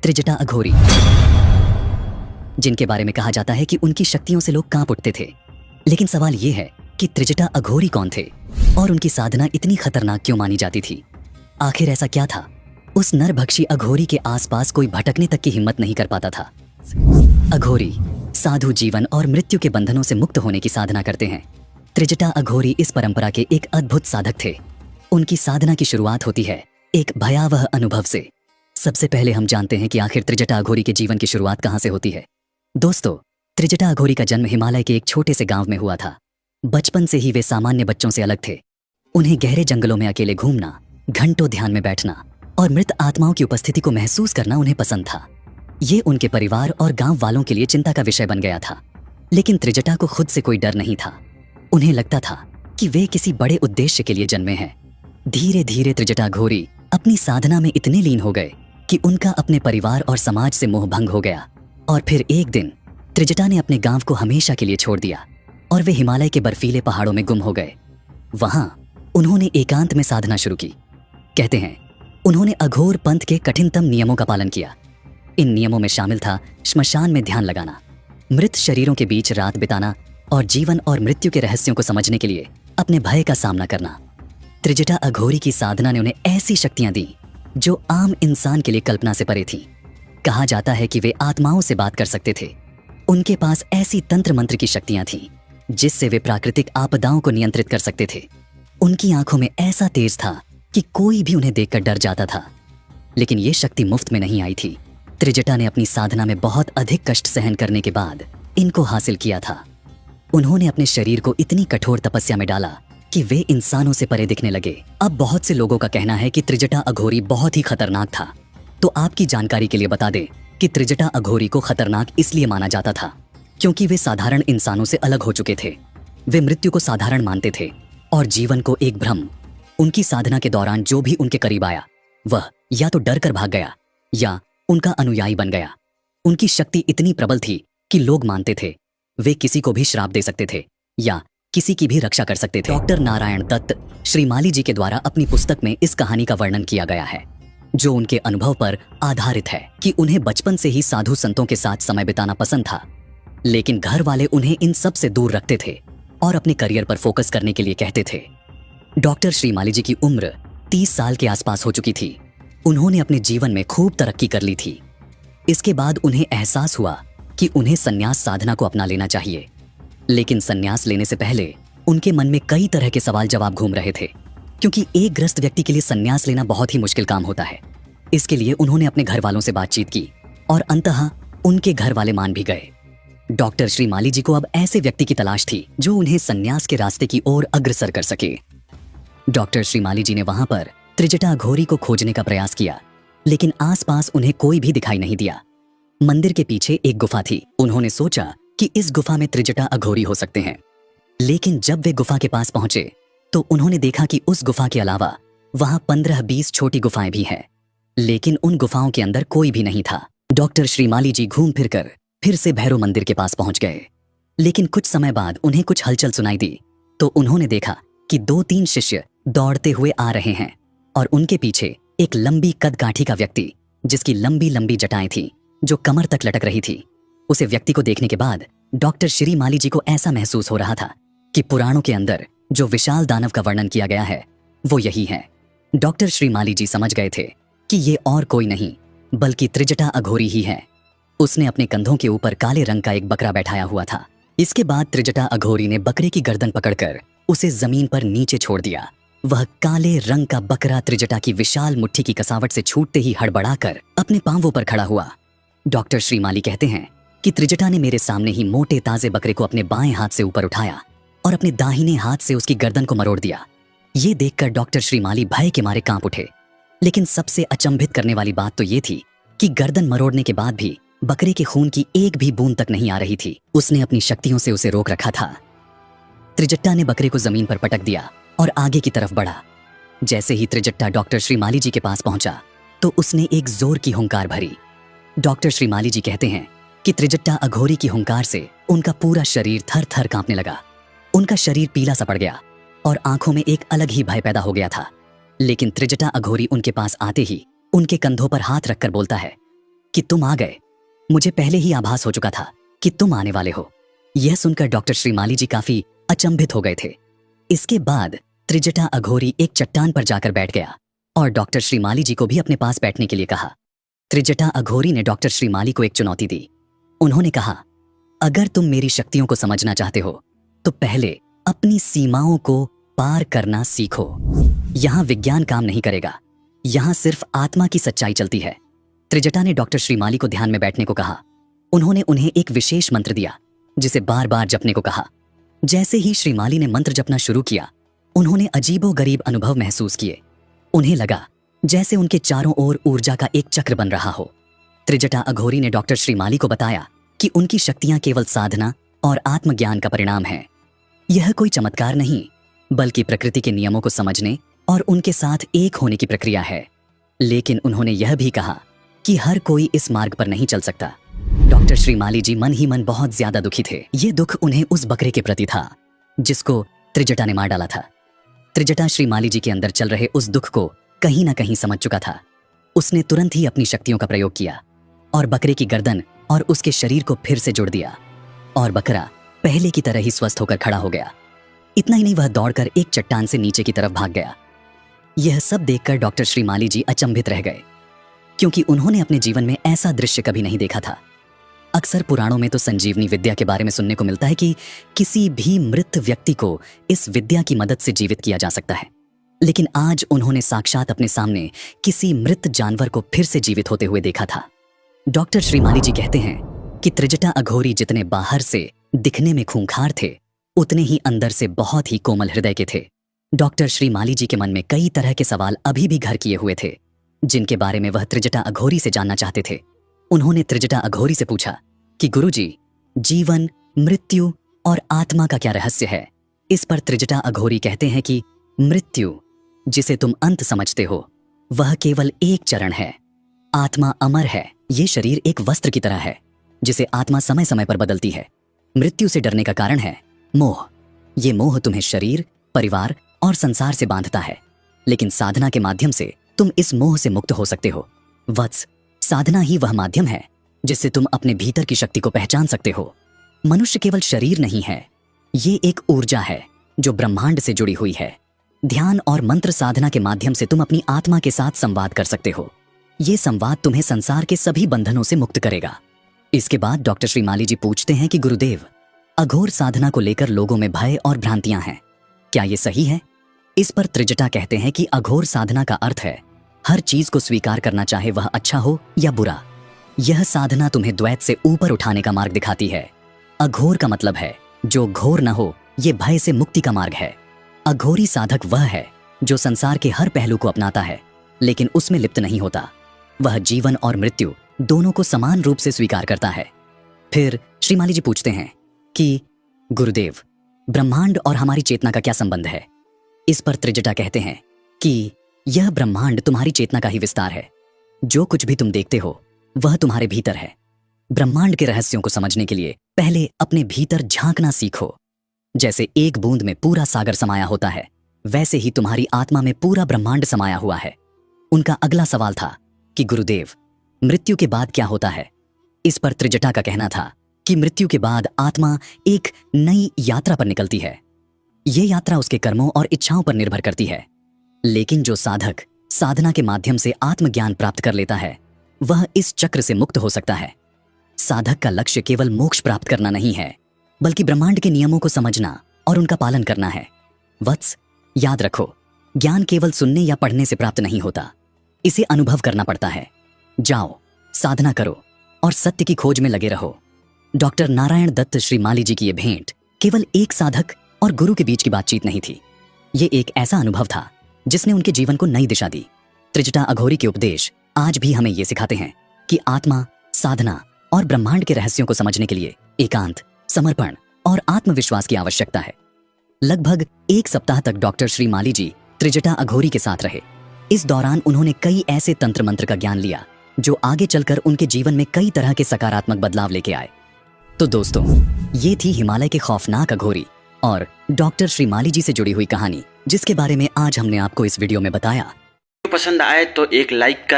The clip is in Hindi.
त्रिजटा अघोरी, जिनके बारे में कहा जाता है कि उनकी शक्तियों से लोग कांप उठते थे। लेकिन सवाल यह है कि त्रिजटा अघोरी कौन थे और उनकी साधना इतनी खतरनाक क्यों मानी जाती थी? आखिर ऐसा क्या था? उस नरभक्षी अघोरी के आसपास कोई भटकने तक की हिम्मत नहीं कर पाता था। अघोरी साधु जीवन और मृत्यु के बंधनों से मुक्त होने की साधना करते हैं। त्रिजटा अघोरी इस परंपरा के एक अद्भुत साधक थे। उनकी साधना की शुरुआत होती है एक भयावह अनुभव से। सबसे पहले हम जानते हैं कि आखिर त्रिजटा अघोरी के जीवन की शुरुआत कहां से होती है। दोस्तों, त्रिजटा अघोरी का जन्म हिमालय के एक छोटे से गांव में हुआ था। बचपन से ही वे सामान्य बच्चों से अलग थे। उन्हें गहरे जंगलों में अकेले घूमना, घंटों ध्यान में बैठना और मृत आत्माओं की उपस्थिति को महसूस करना उन्हें पसंद था। ये उनके परिवार और गांव वालों के लिए चिंता का विषय बन गया था। लेकिन त्रिजटा को खुद से कोई डर नहीं था। उन्हें लगता था कि वे किसी बड़े उद्देश्य के लिए जन्मे हैं। धीरे धीरे त्रिजटा अघोरी अपनी साधना में इतने लीन हो गए कि उनका अपने परिवार और समाज से मोह भंग हो गया। और फिर एक दिन त्रिजटा ने अपने गांव को हमेशा के लिए छोड़ दिया और वे हिमालय के बर्फीले पहाड़ों में गुम हो गए। वहां उन्होंने एकांत में साधना शुरू की। कहते हैं उन्होंने अघोर पंथ के कठिनतम नियमों का पालन किया। इन नियमों में शामिल था श्मशान में ध्यान लगाना, मृत शरीरों के बीच रात बिताना और जीवन और मृत्यु के रहस्यों को समझने के लिए अपने भय का सामना करना। त्रिजटा अघोरी की साधना ने उन्हें ऐसी शक्तियां दी जो आम इंसान के लिए कल्पना से परे थी। कहा जाता है कि वे आत्माओं से बात कर सकते थे। उनके पास ऐसी तंत्र मंत्र की शक्तियां थीं जिससे वे प्राकृतिक आपदाओं को नियंत्रित कर सकते थे। उनकी आंखों में ऐसा तेज था कि कोई भी उन्हें देखकर डर जाता था। लेकिन ये शक्ति मुफ्त में नहीं आई थी। त्रिजटा ने अपनी साधना में बहुत अधिक कष्ट सहन करने के बाद इनको हासिल किया था। उन्होंने अपने शरीर को इतनी कठोर तपस्या में डाला कि वे इंसानों से परे दिखने लगे। अब बहुत से लोगों का कहना है कि त्रिजटा अघोरी बहुत ही खतरनाक था। तो आपकी जानकारी के लिए बता दें कि त्रिजटा अघोरी को खतरनाक इसलिए माना जाता था क्योंकि वे साधारण इंसानों से अलग हो चुके थे। वे मृत्यु को साधारण मानते थे और जीवन को एक भ्रम। उनकी साधना के दौरान जो भी उनके करीब आया वह या तो डर कर भाग गया या उनका अनुयायी बन गया। उनकी शक्ति इतनी प्रबल थी कि लोग मानते थे वे किसी को भी श्राप दे सकते थे या किसी की भी रक्षा कर सकते थे। डॉक्टर नारायण दत्त श्रीमाली जी के द्वारा अपनी पुस्तक में इस कहानी का वर्णन किया गया है जो उनके अनुभव पर आधारित है कि उन्हें बचपन से ही साधु संतों के साथ समय बिताना पसंद था। लेकिन घर वाले उन्हें इन सब से दूर रखते थे और अपने करियर पर फोकस करने के लिए कहते थे। डॉक्टर श्रीमाली जी की उम्र 30 साल के आसपास हो चुकी थी। उन्होंने अपने जीवन में खूब तरक्की कर ली थी। इसके बाद उन्हें एहसास हुआ कि उन्हें संन्यास साधना को अपना लेना चाहिए। लेकिन संन्यास लेने से पहले उनके मन में कई तरह के सवाल जवाब घूम रहे थे क्योंकि एक ग्रस्त व्यक्ति के लिए संन्यास लेना बहुत ही मुश्किल काम होता है। इसके लिए उन्होंने अपने घर वालों से बातचीत की और अंततः उनके घर वाले मान भी गए। डॉक्टर श्रीमाली जी को अब ऐसे व्यक्ति की तलाश थी जो उन्हें संन्यास के रास्ते की ओर अग्रसर कर सके। डॉक्टर श्रीमाली जी ने वहां पर त्रिजटा अघोरी को खोजने का प्रयास किया लेकिन आसपास उन्हें कोई भी दिखाई नहीं दिया। मंदिर के पीछे एक गुफा थी। उन्होंने सोचा कि इस गुफा में त्रिजटा अघोरी हो सकते हैं। लेकिन जब वे गुफा के पास पहुंचे तो उन्होंने देखा कि उस गुफा के अलावा वहां 15-20 छोटी गुफाएं भी हैं। लेकिन उन गुफाओं के अंदर कोई भी नहीं था। डॉक्टर श्रीमाली जी घूम फिरकर फिर से भैरव मंदिर के पास पहुंच गए। लेकिन कुछ समय बाद उन्हें कुछ हलचल सुनाई दी तो उन्होंने देखा कि 2-3 शिष्य दौड़ते हुए आ रहे हैं और उनके पीछे एक लंबी कदकाठी का व्यक्ति जिसकी लंबी लंबी जटाएं थी जो कमर तक लटक रही थी। उसे व्यक्ति को देखने के बाद डॉक्टर श्रीमाली जी को ऐसा महसूस हो रहा था कि पुराणों के अंदर जो विशाल दानव का वर्णन किया गया है वो यही है। डॉक्टर श्रीमाली जी समझ गए थे कि ये और कोई नहीं बल्कि त्रिजटा अघोरी ही है। उसने अपने कंधों के ऊपर काले रंग का एक बकरा बैठाया हुआ था। इसके बाद त्रिजटा अघोरी ने बकरे की गर्दन पकड़कर उसे जमीन पर नीचे छोड़ दिया। वह काले रंग का बकरा त्रिजटा की विशाल मुट्ठी की कसावट से छूटते ही हड़बड़ाकर अपने पांवों पर खड़ा हुआ। डॉक्टर श्रीमाली कहते हैं कि त्रिजटा ने मेरे सामने ही मोटे ताजे बकरे को अपने बाएं हाथ से ऊपर उठाया और अपने दाहिने हाथ से उसकी गर्दन को मरोड़ दिया। ये देखकर डॉक्टर श्रीमाली भय के मारे कांप उठे। लेकिन सबसे अचंभित करने वाली बात तो ये थी कि गर्दन मरोड़ने के बाद भी बकरे के खून की एक भी बूंद तक नहीं आ रही थी। उसने अपनी शक्तियों से उसे रोक रखा था। त्रिजटा ने बकरे को जमीन पर पटक दिया और आगे की तरफ बढ़ा। जैसे ही त्रिजटा डॉक्टर श्रीमाली जी के पास पहुंचा तो उसने एक जोर की हुंकार भरी। डॉक्टर श्रीमाली जी कहते हैं कि त्रिजटा अघोरी की हुंकार से उनका पूरा शरीर थर थर कांपने लगा। उनका शरीर पीला सा पड़ गया और आंखों में एक अलग ही भय पैदा हो गया था। लेकिन त्रिजटा अघोरी उनके पास आते ही उनके कंधों पर हाथ रखकर बोलता है कि तुम आ गए। मुझे पहले ही आभास हो चुका था कि तुम आने वाले हो। यह सुनकर डॉक्टर श्रीमाली जी काफी अचंभित हो गए थे। इसके बाद त्रिजटा अघोरी एक चट्टान पर जाकर बैठ गया और डॉक्टर श्रीमाली जी को भी अपने पास बैठने के लिए कहा। त्रिजटा अघोरी ने डॉक्टर श्रीमाली को एक चुनौती दी। उन्होंने कहा, अगर तुम मेरी शक्तियों को समझना चाहते हो तो पहले अपनी सीमाओं को पार करना सीखो। यहां विज्ञान काम नहीं करेगा, यहां सिर्फ आत्मा की सच्चाई चलती है। त्रिजटा ने डॉक्टर श्रीमाली को ध्यान में बैठने को कहा। उन्होंने उन्हें एक विशेष मंत्र दिया जिसे बार बार जपने को कहा। जैसे ही श्रीमाली ने मंत्र जपना शुरू किया, उन्होंने अजीबोगरीब अनुभव महसूस किए। उन्हें लगा जैसे उनके चारों ओर ऊर्जा का एक चक्र बन रहा हो। त्रिजटा अघोरी ने डॉक्टर श्रीमाली को बताया कि उनकी शक्तियां केवल साधना और आत्मज्ञान का परिणाम हैं। यह कोई चमत्कार नहीं, बल्कि प्रकृति के नियमों को समझने और उनके साथ एक होने की प्रक्रिया है। लेकिन उन्होंने यह भी कहा कि हर कोई इस मार्ग पर नहीं चल सकता। डॉक्टर श्रीमाली जी मन ही मन बहुत ज्यादा दुखी थे। ये दुख उन्हें उस बकरे के प्रति था जिसको त्रिजटा ने मार डाला था। त्रिजटा श्रीमाली जी के अंदर चल रहे उस दुख को कहीं ना कहीं समझ चुका था। उसने तुरंत ही अपनी शक्तियों का प्रयोग किया और बकरे की गर्दन और उसके शरीर को फिर से जोड़ दिया और बकरा पहले की तरह ही स्वस्थ होकर खड़ा हो गया। इतना ही नहीं, वह दौड़कर एक चट्टान से नीचे की तरफ भाग गया। यह सब देखकर डॉक्टर श्रीमाली जी अचंभित रह गए, क्योंकि उन्होंने अपने जीवन में ऐसा दृश्य कभी नहीं देखा था। अक्सर पुराणों में तो संजीवनी विद्या के बारे में सुनने को मिलता है कि किसी भी मृत व्यक्ति को इस विद्या की मदद से जीवित किया जा सकता है, लेकिन आज उन्होंने साक्षात अपने सामने किसी मृत जानवर को फिर से जीवित होते हुए देखा था। डॉक्टर श्रीमाली जी कहते हैं कि त्रिजटा अघोरी जितने बाहर से दिखने में खूंखार थे, उतने ही अंदर से बहुत ही कोमल हृदय के थे। डॉक्टर श्रीमाली जी के मन में कई तरह के सवाल अभी भी घर किए हुए थे, जिनके बारे में वह त्रिजटा अघोरी से जानना चाहते थे। उन्होंने त्रिजटा अघोरी से पूछा कि गुरुजी, जीवन, मृत्यु और आत्मा का क्या रहस्य है? इस पर त्रिजटा अघोरी कहते हैं कि मृत्यु, जिसे तुम अंत समझते हो, वह केवल एक चरण है। आत्मा अमर है। ये शरीर एक वस्त्र की तरह है जिसे आत्मा समय समय पर बदलती है। मृत्यु से डरने का कारण है मोह। ये मोह तुम्हें शरीर, परिवार और संसार से बांधता है, लेकिन साधना के माध्यम से तुम इस मोह से मुक्त हो सकते हो। वत्स, साधना ही वह माध्यम है जिससे तुम अपने भीतर की शक्ति को पहचान सकते हो। मनुष्य केवल शरीर नहीं है, ये एक ऊर्जा है जो ब्रह्मांड से जुड़ी हुई है। ध्यान और मंत्र साधना के माध्यम से तुम अपनी आत्मा के साथ संवाद कर सकते हो। ये संवाद तुम्हें संसार के सभी बंधनों से मुक्त करेगा। इसके बाद डॉक्टर श्रीमाली जी पूछते हैं कि गुरुदेव, अघोर साधना को लेकर लोगों में भय और भ्रांतियां हैं, क्या ये सही है? इस पर त्रिजटा कहते हैं कि अघोर साधना का अर्थ है हर चीज को स्वीकार करना, चाहे वह अच्छा हो या बुरा। यह साधना तुम्हें द्वैत से ऊपर उठाने का मार्ग दिखाती है। अघोर का मतलब है जो घोर न हो। ये भय से मुक्ति का मार्ग है। अघोरी साधक वह है जो संसार के हर पहलू को अपनाता है, लेकिन उसमें लिप्त नहीं होता। वह जीवन और मृत्यु दोनों को समान रूप से स्वीकार करता है। फिर श्रीमाली जी पूछते हैं कि गुरुदेव, ब्रह्मांड और हमारी चेतना का क्या संबंध है? इस पर त्रिजटा कहते हैं कि यह ब्रह्मांड तुम्हारी चेतना का ही विस्तार है। जो कुछ भी तुम देखते हो वह तुम्हारे भीतर है। ब्रह्मांड के रहस्यों को समझने के लिए पहले अपने भीतर झांकना सीखो। जैसे एक बूंद में पूरा सागर समाया होता है, वैसे ही तुम्हारी आत्मा में पूरा ब्रह्मांड समाया हुआ है। उनका अगला सवाल था कि गुरुदेव, मृत्यु के बाद क्या होता है? इस पर त्रिजटा का कहना था कि मृत्यु के बाद आत्मा एक नई यात्रा पर निकलती है। ये यात्रा उसके कर्मों और इच्छाओं पर निर्भर करती है, लेकिन जो साधक साधना के माध्यम से आत्मज्ञान प्राप्त कर लेता है, वह इस चक्र से मुक्त हो सकता है। साधक का लक्ष्य केवल मोक्ष प्राप्त करना नहीं है, बल्कि ब्रह्मांड के नियमों को समझना और उनका पालन करना है। वत्स, याद रखो, ज्ञान केवल सुनने या पढ़ने से प्राप्त नहीं होता, इसे अनुभव करना पड़ता है। जाओ, साधना करो और सत्य की खोज में लगे रहो। डॉक्टर नारायण दत्त श्रीमाली जी की ये भेंट केवल एक साधक और गुरु के बीच की बातचीत नहीं थी। ये एक ऐसा अनुभव था जिसने उनके जीवन को नई दिशा दी। त्रिजटा अघोरी के उपदेश आज भी हमें ये सिखाते हैं कि आत्मा, साधना और ब्रह्मांड के रहस्यों को समझने के लिए एकांत, समर्पण और आत्मविश्वास की आवश्यकता है। लगभग एक सप्ताह तक डॉक्टर श्रीमाली जी त्रिजटा अघोरी के साथ रहे। इस दौरान उन्होंने कई ऐसे तंत्र मंत्र का ज्ञान लिया जो आगे चलकर उनके जीवन में कई तरह के सकारात्मक बदलाव लेके आए। तो दोस्तों, ये थी हिमालय के खौफनाक अघोरी और डॉक्टर श्रीमाली जी से जुड़ी हुई कहानी, जिसके बारे में आज हमने आपको इस वीडियो में बताया। पसंद आए तो एक लाइक कर